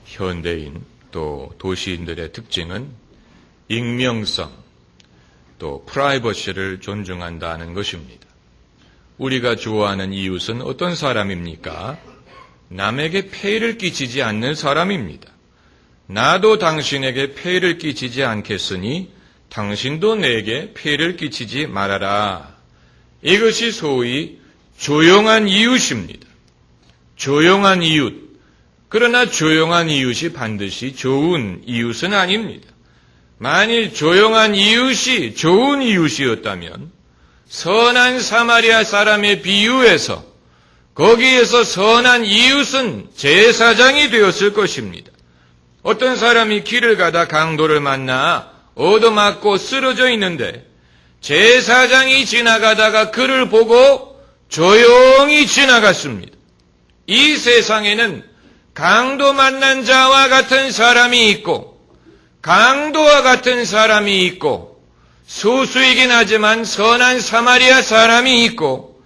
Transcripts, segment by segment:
현대인 또 도시인들의 특징은 익명성 또 프라이버시를 존중한다는 것입니다. 우리가 좋아하는 이웃은 어떤 사람입니까? 남에게 폐해를 끼치지 않는 사람입니다. 나도 당신에게 폐해를 끼치지 않겠으니 당신도 내게 폐해를 끼치지 말아라. 이것이 소위 조용한 이웃입니다. 조용한 이웃. 그러나 조용한 이웃이 반드시 좋은 이웃은 아닙니다. 만일 조용한 이웃이 좋은 이웃이었다면 선한 사마리아 사람의 비유에서 거기에서 선한 이웃은 제사장이 되었을 것입니다. 어떤 사람이 길을 가다 강도를 만나 얻어맞고 쓰러져 있는데 제사장이 지나가다가 그를 보고 조용히 지나갔습니다. 이 세상에는 강도 만난 자와 같은 사람이 있고 강도와 같은 사람이 있고 소수이긴 하지만 선한 사마리아 사람이 있고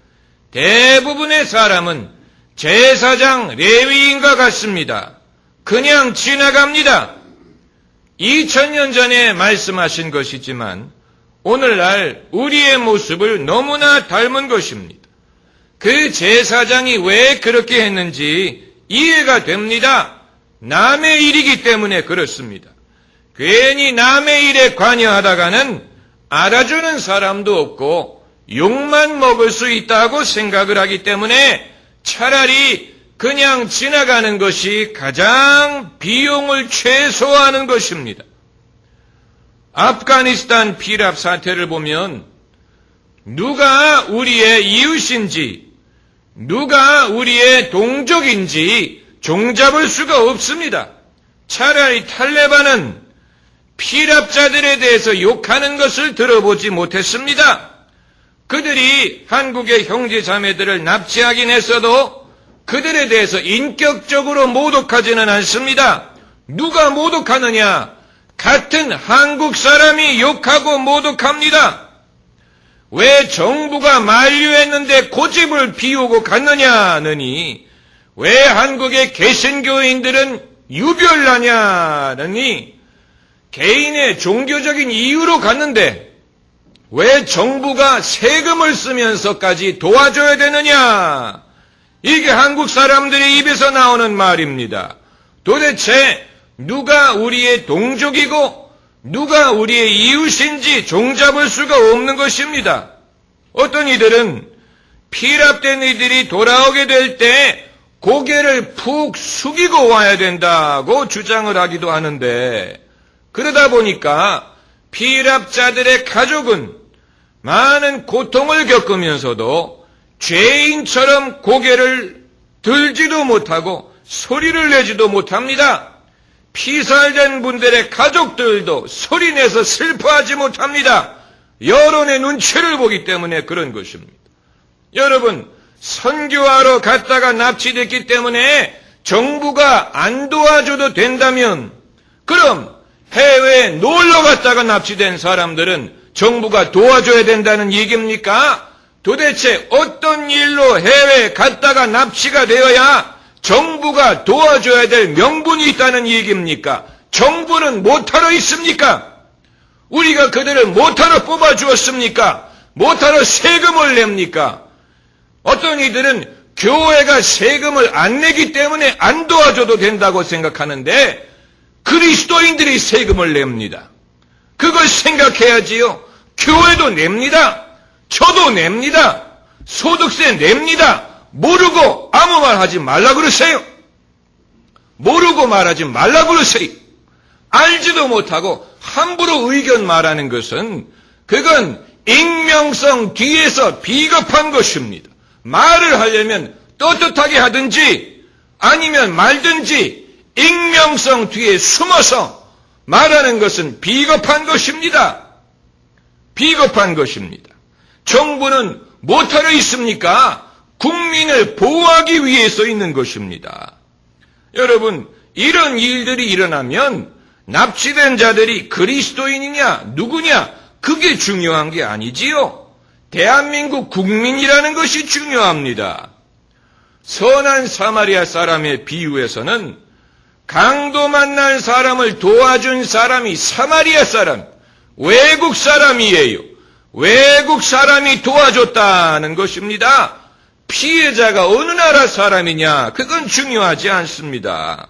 대부분의 사람은 제사장 레위인과 같습니다. 그냥 지나갑니다. 2000년 전에 말씀하신 것이지만 오늘날 우리의 모습을 너무나 닮은 것입니다. 그 제사장이 왜 그렇게 했는지 이해가 됩니다. 남의 일이기 때문에 그렇습니다. 괜히 남의 일에 관여하다가는 알아주는 사람도 없고 욕만 먹을 수 있다고 생각을 하기 때문에 차라리 그냥 지나가는 것이 가장 비용을 최소화하는 것입니다. 아프가니스탄 피랍 사태를 보면 누가 우리의 이웃인지 누가 우리의 동족인지 종잡을 수가 없습니다. 차라리 탈레반은 피랍자들에 대해서 욕하는 것을 들어보지 못했습니다. 그들이 한국의 형제 자매들을 납치하긴 했어도 그들에 대해서 인격적으로 모독하지는 않습니다. 누가 모독하느냐? 같은 한국 사람이 욕하고 모독합니다. 왜 정부가 만류했는데 고집을 피우고 갔느냐느니 왜 한국의 개신교인들은 유별나냐느니 개인의 종교적인 이유로 갔는데 왜 정부가 세금을 쓰면서까지 도와줘야 되느냐? 이게 한국 사람들의 입에서 나오는 말입니다. 도대체 누가 우리의 동족이고 누가 우리의 이웃인지 종잡을 수가 없는 것입니다. 어떤 이들은 피랍된 이들이 돌아오게 될 때 고개를 푹 숙이고 와야 된다고 주장을 하기도 하는데 그러다 보니까 피랍자들의 가족은 많은 고통을 겪으면서도 죄인처럼 고개를 들지도 못하고 소리를 내지도 못합니다. 피살된 분들의 가족들도 소리내서 슬퍼하지 못합니다. 여론의 눈치를 보기 때문에 그런 것입니다. 여러분, 선교하러 갔다가 납치됐기 때문에 정부가 안 도와줘도 된다면 그럼 해외에 놀러 갔다가 납치된 사람들은 정부가 도와줘야 된다는 얘기입니까? 도대체 어떤 일로 해외에 갔다가 납치가 되어야 정부가 도와줘야 될 명분이 있다는 얘기입니까? 정부는 못하러 있습니까? 우리가 그들을 못하러 뽑아주었습니까? 못하러 세금을 냅니까? 어떤 이들은 교회가 세금을 안 내기 때문에 안 도와줘도 된다고 생각하는데 그리스도인들이 세금을 냅니다. 그걸 생각해야지요. 교회도 냅니다. 저도 냅니다. 소득세 냅니다. 모르고 아무 말 하지 말라 그러세요. 모르고 말하지 말라 그러세요. 알지도 못하고 함부로 의견 말하는 것은 그건 익명성 뒤에서 비겁한 것입니다. 말을 하려면 떳떳하게 하든지 아니면 말든지 익명성 뒤에 숨어서 말하는 것은 비겁한 것입니다. 비겁한 것입니다. 정부는 못하러 있습니까? 국민을 보호하기 위해서 있는 것입니다. 여러분, 이런 일들이 일어나면 납치된 자들이 그리스도인이냐 누구냐 그게 중요한 게 아니지요. 대한민국 국민이라는 것이 중요합니다. 선한 사마리아 사람의 비유에서는 강도 만난 사람을 도와준 사람이 사마리아 사람, 외국 사람이에요. 외국 사람이 도와줬다는 것입니다. 피해자가 어느 나라 사람이냐, 그건 중요하지 않습니다.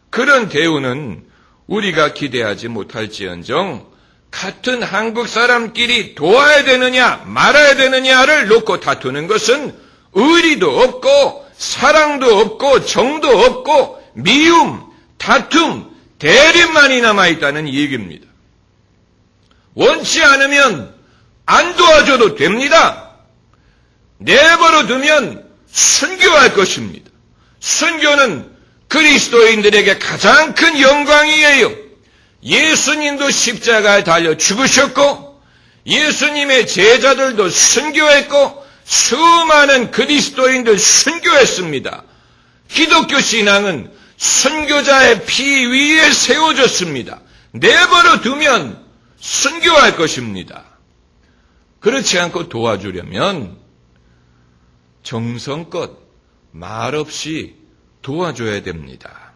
그런 대우는 우리가 기대하지 못할지언정 같은 한국 사람끼리 도와야 되느냐 말아야 되느냐를 놓고 다투는 것은 의리도 없고 사랑도 없고 정도 없고 미움, 다툼, 대립만이 남아있다는 얘기입니다. 원치 않으면 안 도와줘도 됩니다. 내버려 두면 순교할 것입니다. 순교는 그리스도인들에게 가장 큰 영광이에요. 예수님도 십자가에 달려 죽으셨고 예수님의 제자들도 순교했고 수많은 그리스도인들 순교했습니다. 기독교 신앙은 순교자의 피 위에 세워졌습니다. 내버려 두면 순교할 것입니다. 그렇지 않고 도와주려면 정성껏 말없이 도와줘야 됩니다.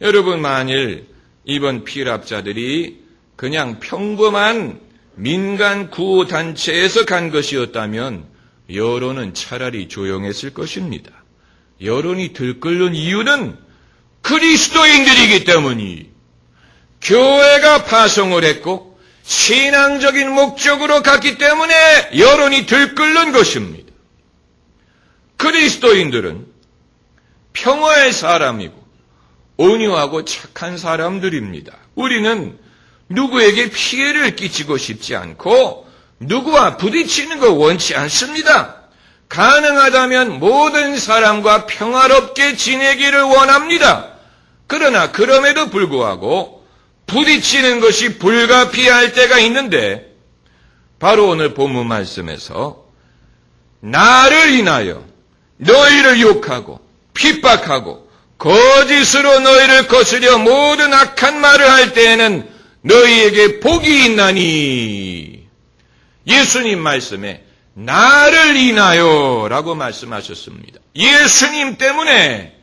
여러분, 만일 이번 피랍자들이 그냥 평범한 민간 구호단체에서 간 것이었다면 여론은 차라리 조용했을 것입니다. 여론이 들끓는 이유는 그리스도인들이기 때문이 교회가 파송을 했고 신앙적인 목적으로 갔기 때문에 여론이 들끓는 것입니다. 그리스도인들은 평화의 사람이고 온유하고 착한 사람들입니다. 우리는 누구에게 피해를 끼치고 싶지 않고 누구와 부딪히는 거 원치 않습니다. 가능하다면 모든 사람과 평화롭게 지내기를 원합니다. 그러나 그럼에도 불구하고 부딪히는 것이 불가피할 때가 있는데 바로 오늘 본문 말씀에서 나를 인하여 너희를 욕하고 핍박하고 거짓으로 너희를 거스려 모든 악한 말을 할 때에는 너희에게 복이 있나니. 예수님 말씀에 나를 인하여 라고 말씀하셨습니다. 예수님 때문에,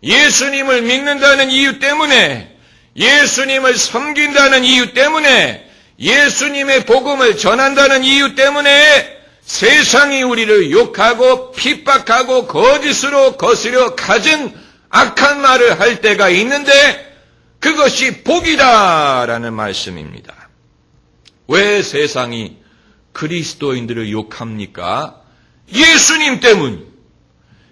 예수님을 믿는다는 이유 때문에, 예수님을 섬긴다는 이유 때문에, 예수님의 복음을 전한다는 이유 때문에 세상이 우리를 욕하고 핍박하고 거짓으로 거스려 가진 악한 말을 할 때가 있는데 그것이 복이다라는 말씀입니다. 왜 세상이 그리스도인들을 욕합니까? 예수님 때문이.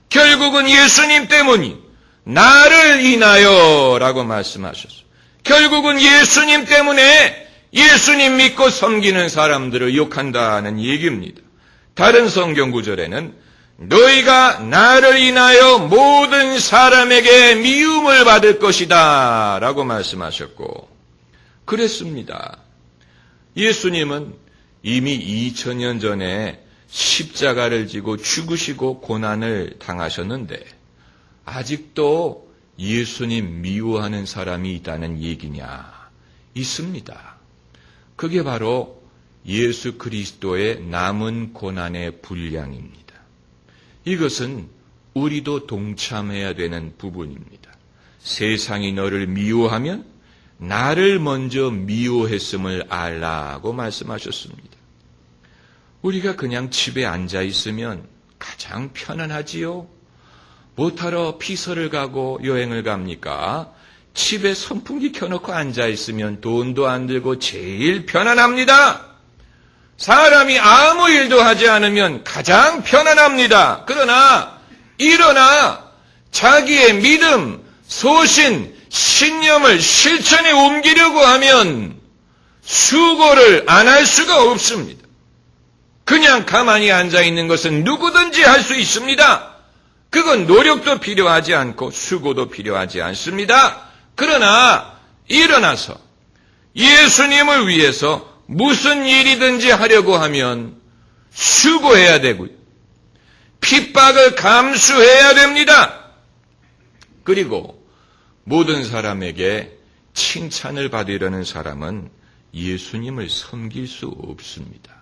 결국은 예수님 때문이. 나를 인하여 라고 말씀하셨어요. 결국은 예수님 때문에 예수님 믿고 섬기는 사람들을 욕한다는 얘기입니다. 다른 성경 구절에는 너희가 나를 인하여 모든 사람에게 미움을 받을 것이다 라고 말씀하셨고 그랬습니다. 예수님은 이미 2000년 전에 십자가를 지고 죽으시고 고난을 당하셨는데 아직도 예수님 미워하는 사람이 있다는 얘기냐? 있습니다. 그게 바로 예수 그리스도의 남은 고난의 분량입니다. 이것은 우리도 동참해야 되는 부분입니다. 세상이 너를 미워하면 나를 먼저 미워했음을 알라고 말씀하셨습니다. 우리가 그냥 집에 앉아 있으면 가장 편안하지요? 뭐하러 피서를 가고 여행을 갑니까? 집에 선풍기 켜놓고 앉아 있으면 돈도 안 들고 제일 편안합니다. 사람이 아무 일도 하지 않으면 가장 편안합니다. 그러나 일어나 자기의 믿음, 소신, 신념을 실천에 옮기려고 하면 수고를 안 할 수가 없습니다. 그냥 가만히 앉아 있는 것은 누구든지 할 수 있습니다. 그건 노력도 필요하지 않고 수고도 필요하지 않습니다. 그러나 일어나서 예수님을 위해서 무슨 일이든지 하려고 하면 수고해야 되고요. 핍박을 감수해야 됩니다. 그리고 모든 사람에게 칭찬을 받으려는 사람은 예수님을 섬길 수 없습니다.